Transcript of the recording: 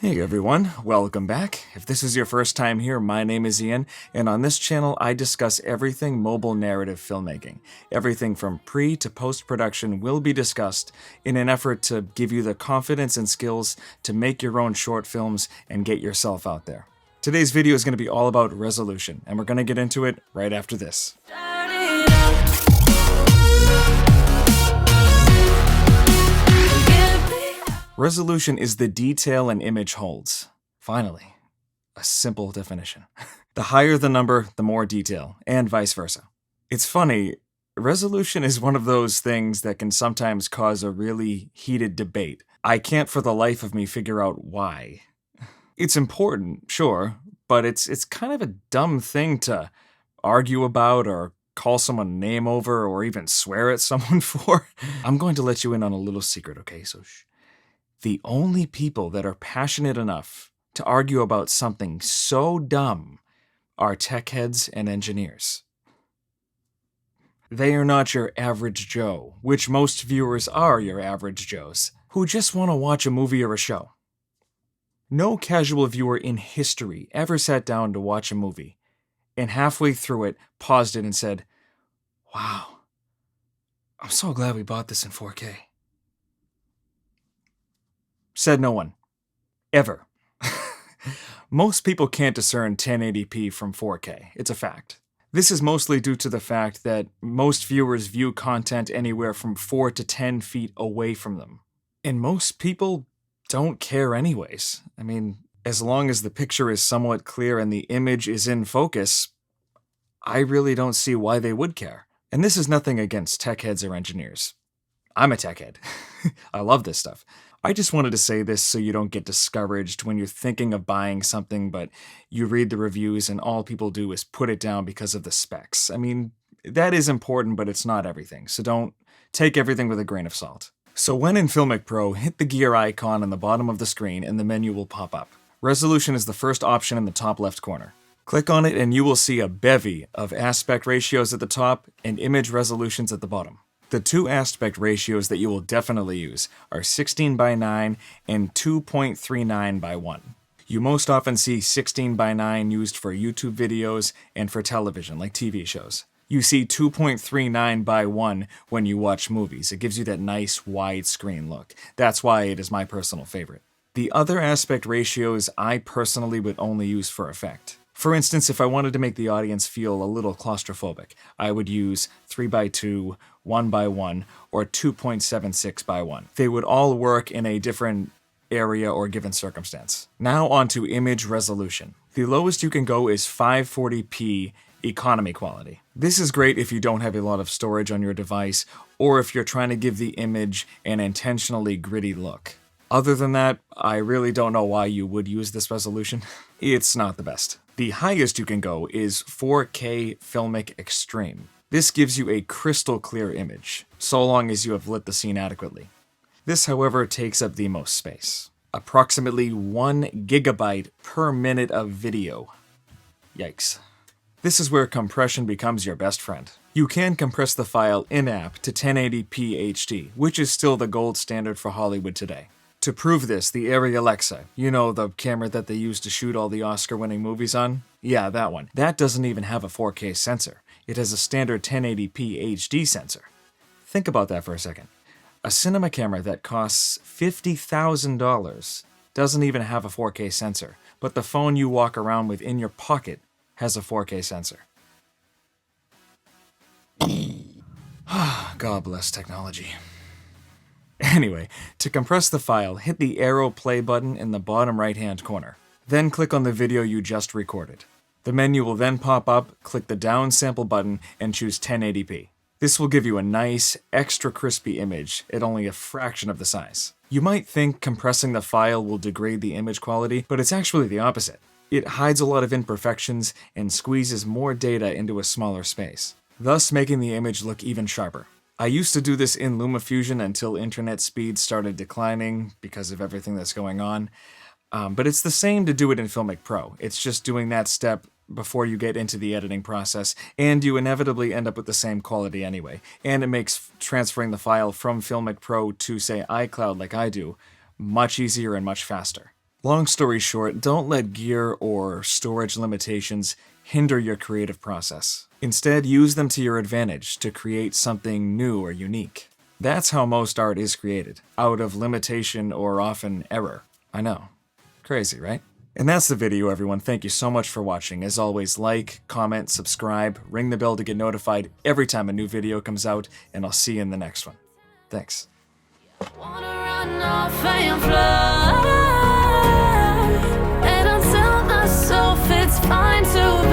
Hey everyone, welcome back. If this is your first time here, my name is Ian, and on this channel I discuss everything mobile narrative filmmaking. Everything from pre to post-production will be discussed in an effort to give you the confidence and skills to make your own short films and get yourself out there. Today's video is going to be all about resolution, and we're going to get into it right after this. Resolution is the detail an image holds. Finally, a simple definition. The higher the number, the more detail, and vice versa. It's funny, resolution is one of those things that can sometimes cause a really heated debate. I can't for the life of me figure out why. It's important, sure, but it's kind of a dumb thing to argue about or call someone a name over or even swear at someone for. I'm going to let you in on a little secret, okay? So shh. The only people that are passionate enough to argue about something so dumb are tech heads and engineers. They are not your average Joe, which most viewers are your average Joes, who just want to watch a movie or a show. No casual viewer in history ever sat down to watch a movie, and halfway through it, paused it and said, "Wow, I'm so glad we bought this in 4K. Said no one. Ever. Most people can't discern 1080p from 4K. It's a fact. This is mostly due to the fact that most viewers view content anywhere from 4 to 10 feet away from them. And most people don't care anyways. I mean, as long as the picture is somewhat clear and the image is in focus, I really don't see why they would care. And this is nothing against tech heads or engineers. I'm a tech head. I love this stuff. I just wanted to say this so you don't get discouraged when you're thinking of buying something, but you read the reviews and all people do is put it down because of the specs. I mean, that is important, but it's not everything, so don't take everything with a grain of salt. So when in FiLMiC Pro, hit the gear icon on the bottom of the screen and the menu will pop up. Resolution is the first option in the top left corner. Click on it and you will see a bevy of aspect ratios at the top and image resolutions at the bottom. The two aspect ratios that you will definitely use are 16:9 and 2.39 by 1. You most often see 16:9 used for YouTube videos and for television, like TV shows. You see 2.39 by 1 when you watch movies. It gives you that nice widescreen look. That's why it is my personal favorite. The other aspect ratios I personally would only use for effect. For instance, if I wanted to make the audience feel a little claustrophobic, I would use 3:2, 1:1, or 2.76 by 1. They would all work in a different area or given circumstance. Now on to image resolution. The lowest you can go is 540p economy quality. This is great if you don't have a lot of storage on your device, or if you're trying to give the image an intentionally gritty look. Other than that, I really don't know why you would use this resolution. It's not the best. The highest you can go is 4K FiLMiC Extreme. This gives you a crystal clear image, so long as you have lit the scene adequately. This, however, takes up the most space. Approximately 1 gigabyte per minute of video. Yikes. This is where compression becomes your best friend. You can compress the file in-app to 1080p HD, which is still the gold standard for Hollywood today. To prove this, the Arri Alexa, you know, the camera that they used to shoot all the Oscar-winning movies on? Yeah, that one. That doesn't even have a 4K sensor. It has a standard 1080p HD sensor. Think about that for a second. A cinema camera that costs $50,000 doesn't even have a 4K sensor, but the phone you walk around with in your pocket has a 4K sensor. God bless technology. Anyway, to compress the file, hit the arrow play button in the bottom right-hand corner. Then click on the video you just recorded. The menu will then pop up, click the downsample button, and choose 1080p. This will give you a nice, extra crispy image at only a fraction of the size. You might think compressing the file will degrade the image quality, but it's actually the opposite. It hides a lot of imperfections and squeezes more data into a smaller space, thus making the image look even sharper. I used to do this in LumaFusion until internet speed started declining because of everything that's going on. But it's the same to do it in FiLMiC Pro. It's just doing that step before you get into the editing process, and you inevitably end up with the same quality anyway. And it makes transferring the file from FiLMiC Pro to, say, iCloud like I do, much easier and much faster. Long story short, don't let gear or storage limitations hinder your creative process. Instead, use them to your advantage to create something new or unique. That's how most art is created, out of limitation or often error. I know. Crazy, right? And that's the video, everyone. Thank you so much for watching. As always, like, comment, subscribe, ring the bell to get notified every time a new video comes out, and I'll see you in the next one. Thanks. Wanna run off and fly, and I'll tell myself it's fine to